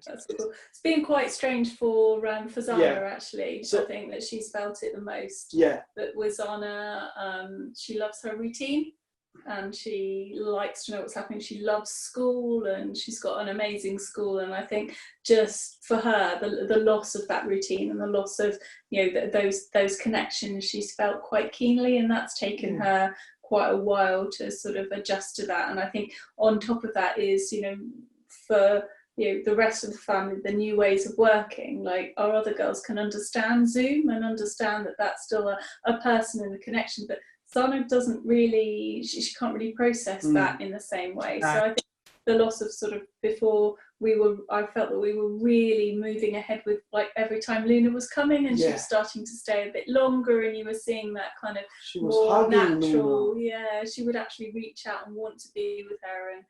good. That's cool. It's been quite strange for Zana, actually. So, I think that she's felt it the most. Yeah. But with Zana, she loves her routine and she likes to know what's happening. She loves school and she's got an amazing school. And I think just for her, the loss of that routine and the loss of, you know, those connections, she's felt quite keenly, and that's taken her quite a while to sort of adjust to that. And I think on top of that is, you know, for the rest of the family, the new ways of working, like our other girls can understand Zoom and understand that that's still a person in the connection, but Zana doesn't really, she can't really process that in the same way. So I think the loss of sort of before I felt that we were really moving ahead with, like, every time Luna was coming and she was starting to stay a bit longer, and you were seeing that kind of more natural, she would actually reach out and want to be with her, and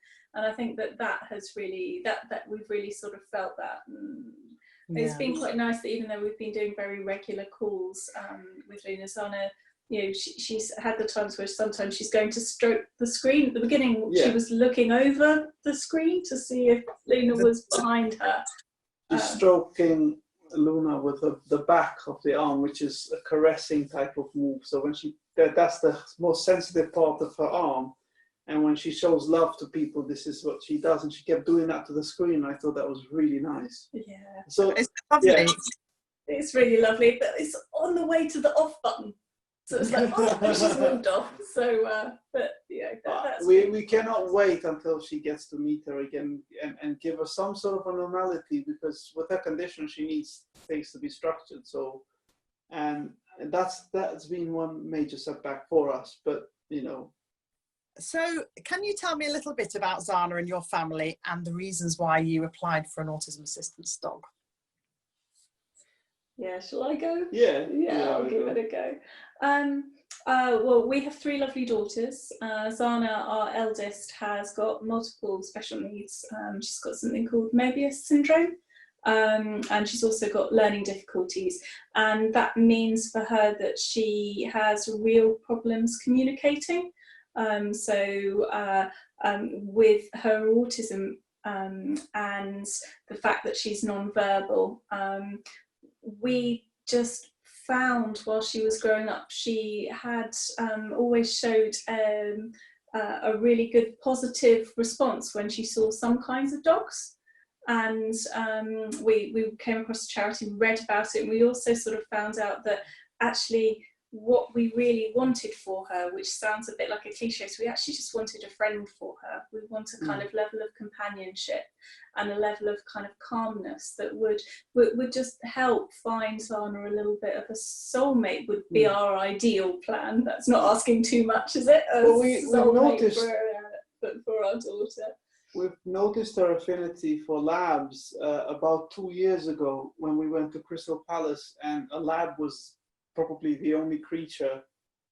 I think that has really, that we've really sort of felt that. It's been quite nice that even though we've been doing very regular calls with Luna, Zana, you know, she's had the times where sometimes she's going to stroke the screen. At the beginning, she was looking over the screen to see if Luna was behind her. She's stroking Luna with the back of the arm, which is a caressing type of move. So when that's the most sensitive part of her arm. And when she shows love to people, this is what she does. And she kept doing that to the screen. I thought that was really nice. Yeah. So it's lovely. Yeah. It's really lovely, but it's on the way to the off button. So it's like, oh, she's moved off. So, but yeah, that's we cannot wait until she gets to meet her again and give her some sort of a normality, because with her condition, she needs things to be structured. So, and that's been one major setback for us. But you know. So, can you tell me a little bit about Zana and your family and the reasons why you applied for an autism assistance dog? Yeah, shall I go? Yeah, I'll give it a go. Well, we have 3 lovely daughters. Zana, our eldest, has got multiple special needs. She's got something called Mobius syndrome, and she's also got learning difficulties. And that means for her that she has real problems communicating. With her autism and the fact that she's non-verbal, we just found while she was growing up, she had always showed a really good positive response when she saw some kinds of dogs. And we came across a charity, read about it, and we also sort of found out that actually what we really wanted for her, which sounds a bit like a cliche, so we actually just wanted a friend for her. We want a kind of level of companionship and a level of kind of calmness that would just help find Zana a little bit of a soulmate would be our ideal plan. That's not asking too much, is it? Well, we've noticed for our daughter. We've noticed her affinity for labs about 2 years ago when we went to Crystal Palace, and a lab was probably the only creature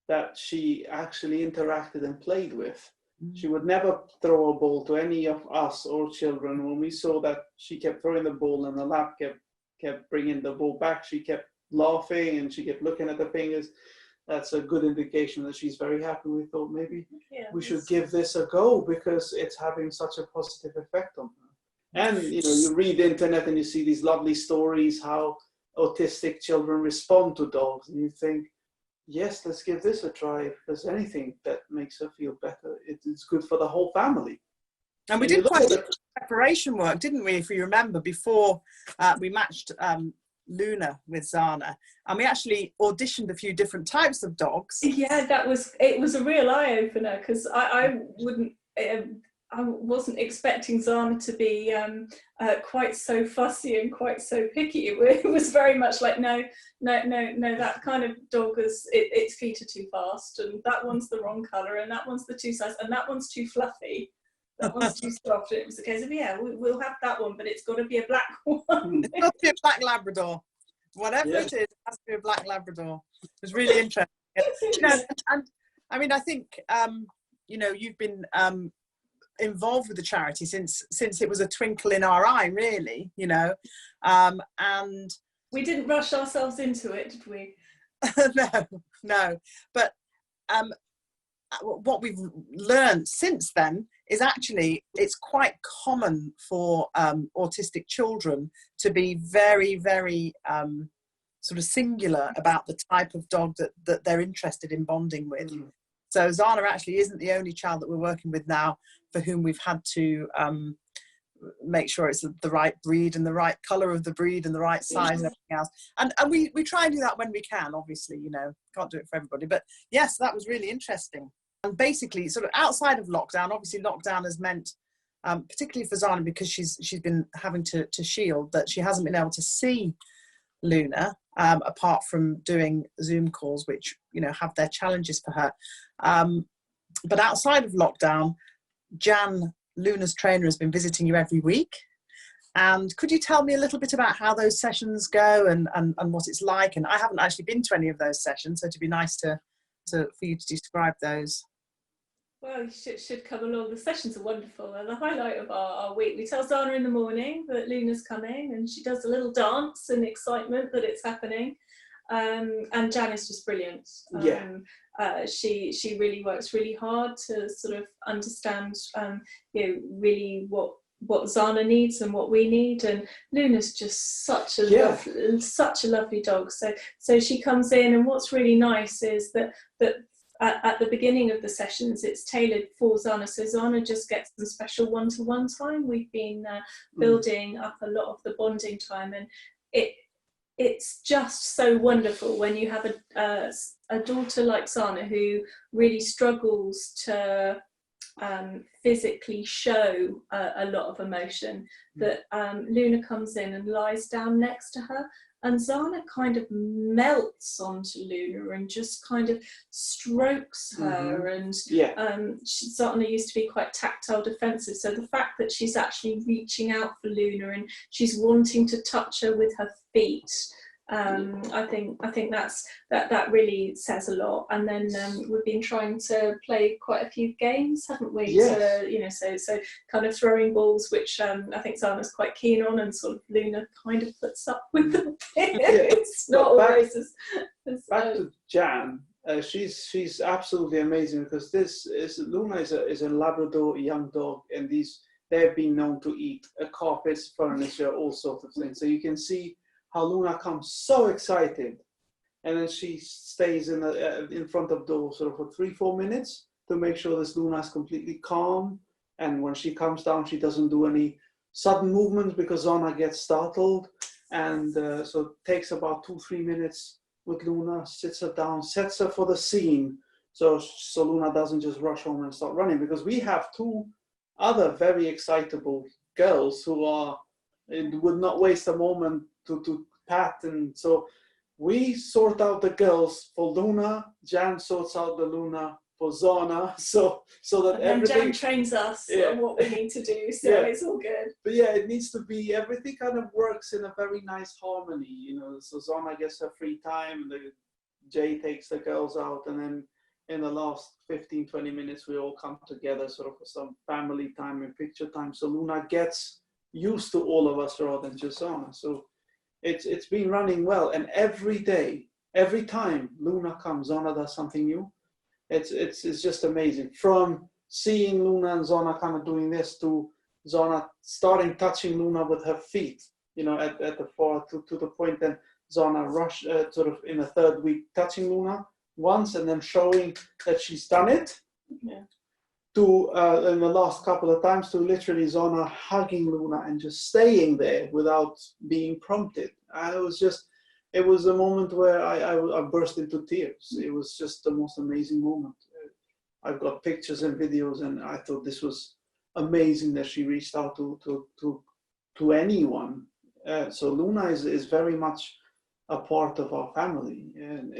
that she actually interacted and played with. She would never throw a ball to any of us or children. When we saw that she kept throwing the ball and the lab kept bringing the ball back, she kept laughing and she kept looking at the fingers. That's a good indication that she's very happy. We thought maybe we should give this a go because it's having such a positive effect on her. And you know, you read the internet and you see these lovely stories how autistic children respond to dogs, and you think, yes, let's give this a try. If there's anything that makes her feel better, it's good for the whole family. And we did quite a preparation work, didn't we, if you remember, before we matched Luna with Zana, and we actually auditioned a few different types of dogs. Yeah, it was a real eye-opener, because I wasn't expecting Zana to be quite so fussy and quite so picky. It was very much like, no, that kind of dog its feet are too fast, and that one's the wrong colour, and that one's the too size, and that one's too fluffy, that one's too soft. And it was a case of, we'll have that one, but it's got to be a black one. It's got to be a black Labrador. Whatever it is, it has to be a black Labrador. It was really interesting. And I mean, I think, you've been involved with the charity since it was a twinkle in our eye, really, and we didn't rush ourselves into it, did we? no, but what we've learned since then is actually, it's quite common for autistic children to be very, very sort of singular about the type of dog that they're interested in bonding with. So Zana actually isn't the only child that we're working with now for whom we've had to make sure it's the right breed and the right colour of the breed and the right size and everything else. And we try and do that when we can, obviously, you know, can't do it for everybody. But yes, that was really interesting. And basically, sort of outside of lockdown, obviously lockdown has meant, particularly for Zana, because she's been having to shield, that she hasn't been able to see Luna, apart from doing Zoom calls, which, you know, have their challenges for her. But outside of lockdown, Jan, Luna's trainer, has been visiting you every week. And could you tell me a little bit about how those sessions go and what it's like? And I haven't actually been to any of those sessions, so it'd be nice for you to describe those. Well, you should come along. The sessions are wonderful. They're the highlight of our week. We tell Zana in the morning that Luna's coming, and she does a little dance in excitement that it's happening. And Jan is just brilliant. She really works really hard to sort of understand, you know, really what Zana needs and what we need. And Luna's just such a lovely dog. So she comes in, and what's really nice is that at the beginning of the sessions, it's tailored for Zana. So Zana just gets some special one-to-one time. We've been building up a lot of the bonding time, and it's just so wonderful when you have a daughter like Zana who really struggles to physically show a lot of emotion, that Luna comes in and lies down next to her, and Zana kind of melts onto Luna and just kind of strokes her. And Zana used to be quite tactile defensive, so the fact that she's actually reaching out for Luna and she's wanting to touch her with her feet, I think that really says a lot. And then we've been trying to play quite a few games, haven't we? Yes. To, you know, so kind of throwing balls, which I think Zana's quite keen on, and sort of Luna kind of puts up with them. It's not always as back to Jan. She's absolutely amazing, because Luna is a Labrador young dog, and they've been known to eat carpets, furniture, all sorts of things. So you can see how Luna comes so excited, and then she stays in front of the door sort of for 3-4 minutes to make sure this Luna is completely calm. And when she comes down, she doesn't do any sudden movements because Zana gets startled. And so it takes about 2-3 minutes with Luna, sits her down, sets her for the scene, so Luna doesn't just rush home and start running. Because we have 2 other very excitable girls who would not waste a moment to pat, and so we sort out the girls for Luna. Jan sorts out the Luna for Zana, so that everything. Jan trains us on what we need to do, so it's all good. But yeah, it needs to be, everything kind of works in a very nice harmony, you know. So Zana gets her free time, and Jay takes the girls out, and then in the last 15-20 minutes we all come together sort of for some family time and picture time. So Luna gets used to all of us rather than just Zana. So it's been running well, and every day, every time Luna comes, Zana does something new. It's just amazing. From seeing Luna and Zana kind of doing this, to Zana starting touching Luna with her feet, you know, at the far to the point then Zana sort of in the 3rd week touching Luna once and then showing that she's done it. Yeah. To in the last couple of times to literally Zana hugging Luna and just staying there without being prompted. It was a moment where I burst into tears. It was just the most amazing moment. I've got pictures and videos, and I thought this was amazing that she reached out to anyone. So Luna is very much a part of our family, and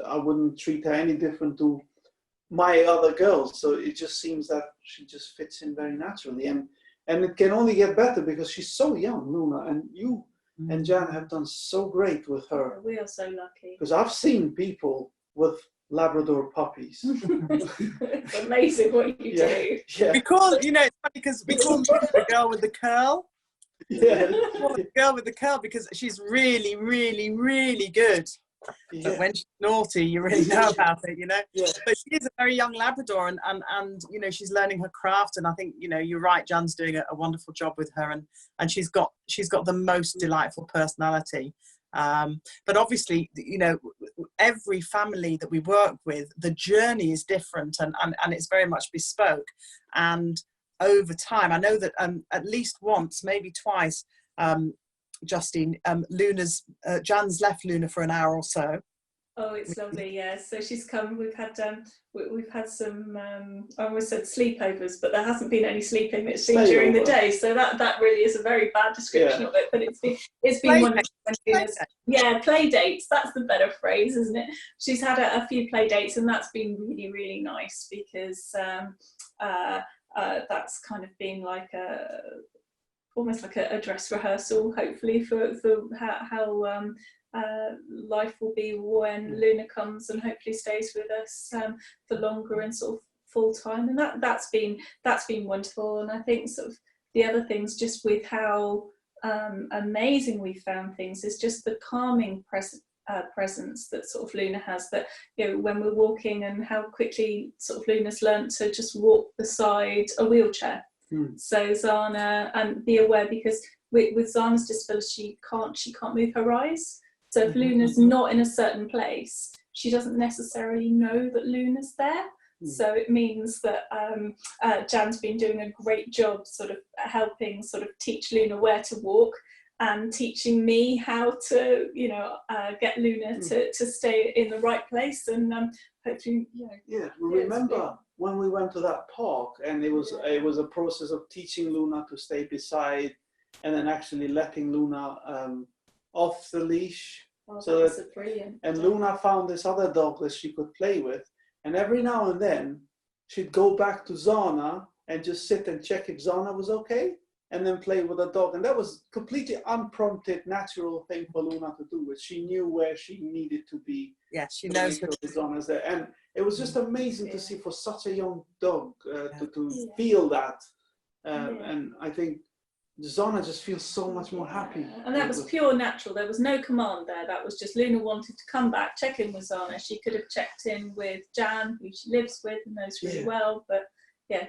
I wouldn't treat her any different to my other girls. So it just seems that she just fits in very naturally, and it can only get better because she's so young, Luna, and you and Jan have done so great with her. We are so lucky. Because I've seen people with Labrador puppies. It's amazing what you do. Yeah. We call, you know, it's funny because we call the girl with the curl. Yeah. The girl with the curl, because she's really, really, really good But when she's naughty, you really know about it, you know. Yeah. But she is a very young Labrador, and you know, she's learning her craft, and I think, you know, you're right, Jan's doing a wonderful job with her, and she's got the most delightful personality. But obviously, you know, every family that we work with, the journey is different, and it's very much bespoke. And over time, I know that at least once, maybe twice, Justine, Jan's left Luna for an hour or so. Oh, it's lovely. Yeah, so she's come. We've had some I almost said sleepovers, but there hasn't been any sleeping. It's been during the day, so that really is a very bad description of it. But it's been wonderful. Play dates. That's the better phrase, isn't it? She's had a few play dates, and that's been really, really nice, because that's kind of been like almost like a dress rehearsal, hopefully, for how life will be when Luna comes and hopefully stays with us for longer and sort of full time. And that's been wonderful. And I think sort of the other things, just with how amazing we found things, is just the calming presence that sort of Luna has, that, you know, when we're walking, and how quickly sort of Luna's learnt to just walk beside a wheelchair. So Zana, and be aware, because with Zana's disability, she can't move her eyes. So if Luna's not in a certain place, she doesn't necessarily know that Luna's there. So it means that Jan's been doing a great job sort of helping sort of teach Luna where to walk, and teaching me how to, you know, get Luna to stay in the right place, and hopefully, you know. Yeah, remember when we went to that park, and it was a process of teaching Luna to stay beside, and then actually letting Luna off the leash. So that, brilliant. And Luna found this other dog that she could play with, and every now and then she'd go back to Zana and just sit and check if Zana was okay, and then play with the dog. And that was completely unprompted, natural thing for Luna to do, which she knew where she needed to be. Yeah, she knows where Zana's there. And it was just amazing to see for such a young dog to feel that. And I think Zana just feels so much more happy. And that was pure natural. There was no command there. That was just Luna wanted to come back, check in with Zana. She could have checked in with Jan, who she lives with and knows really well, but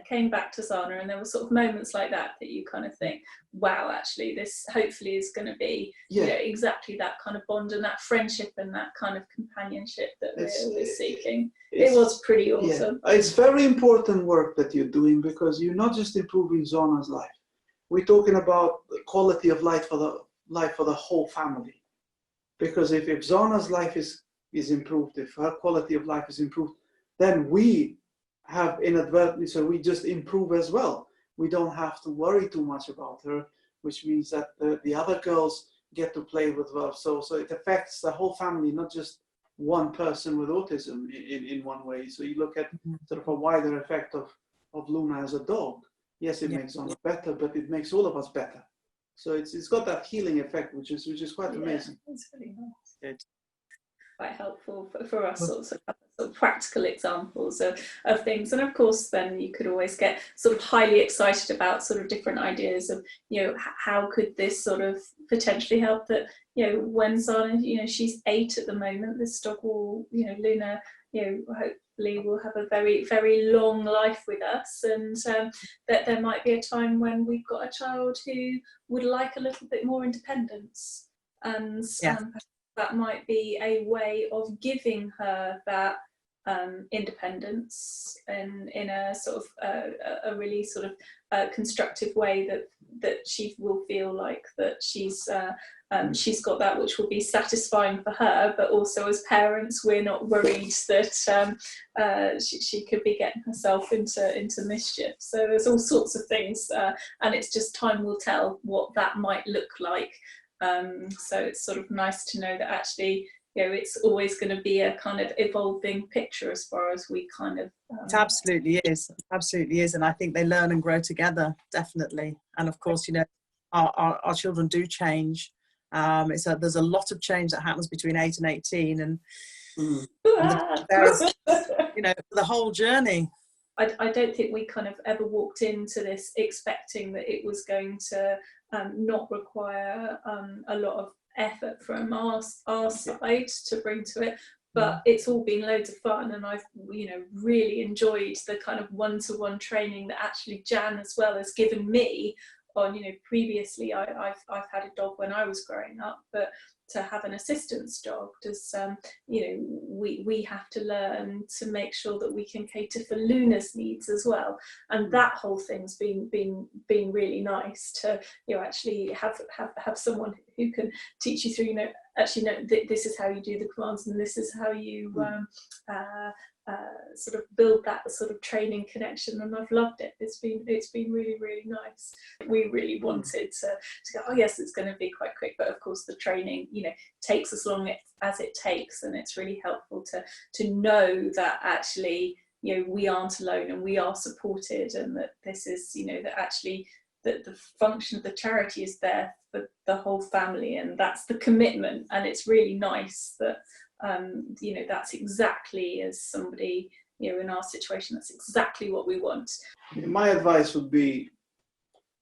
came back to Zana. And there were sort of moments like that you kind of think, wow, actually this hopefully is going to be you know, exactly that kind of bond and that friendship and that kind of companionship that we're seeking. It was pretty awesome. It's very important work that you're doing, because you're not just improving Zana's life. We're talking about the quality of life for the whole family. Because if Zana's life is improved, if her quality of life is improved, then we have inadvertently, so we just improve as well. We don't have to worry too much about her, which means that the other girls get to play with her. So it affects the whole family, not just one person with autism in one way. So you look at sort of a wider effect of Luna as a dog. Yes, it makes Zana better, but it makes all of us better. So it's got that healing effect, which is quite amazing. It's really nice. Good. Quite helpful for us, sort of practical examples of things. And of course, then you could always get sort of highly excited about sort of different ideas of, you know, how could this sort of potentially help, that, you know, when Zana, you know, she's 8 at the moment, this dog will, you know, Luna, you know, hopefully will have a very, very long life with us, and that there might be a time when we've got a child who would like a little bit more independence, and that might be a way of giving her that independence in a sort of a really sort of constructive way, that she will feel like that she's got that, which will be satisfying for her, but also as parents we're not worried that she could be getting herself into mischief. So there's all sorts of things, and it's just time will tell what that might look like. So it's sort of nice to know that actually, you know, it's always going to be a kind of evolving picture as far as we kind of... It absolutely is. And I think they learn and grow together, definitely. And of course, you know, our children do change. There's a lot of change that happens between 8 and 18. And there's, you know, the whole journey. I don't think we kind of ever walked into this expecting that it was going to not require a lot of effort from our side to bring to it, but it's all been loads of fun, and I've really enjoyed the kind of one-to-one training that actually Jan as well has given me on, previously I've had a dog when I was growing up, but to have an assistance dog does, we have to learn to make sure that we can cater for Luna's needs as well, and that whole thing's been really nice to actually have someone who can teach you through, actually no, this is how you do the commands, and this is how you sort of build that sort of training connection, and I've loved it. It's been really, really nice. We really wanted to go, oh yes, it's going to be quite quick, but of course the training takes as long as it takes, and it's really helpful to know that actually we aren't alone and we are supported, and that this is that actually that the function of the charity is there for the whole family, and that's the commitment. And it's really nice that that's exactly, as somebody in our situation, that's exactly what we want. My advice would be,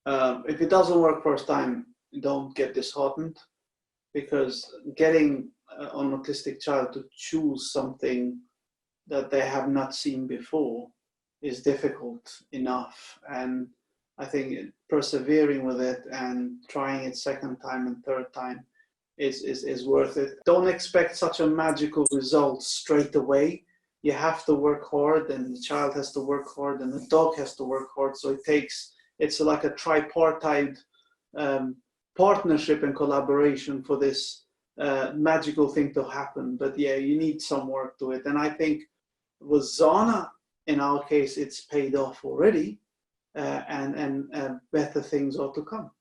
if it doesn't work first time, don't get disheartened, because getting an autistic child to choose something that they have not seen before is difficult enough, and I think persevering with it and trying it second time and third time is worth it. Don't expect such a magical result straight away. You have to work hard, and the child has to work hard, and the dog has to work hard. So it's like a tripartite partnership and collaboration for this magical thing to happen. But yeah, you need some work to it. And I think with Zana, in our case, it's paid off already, and better things are to come.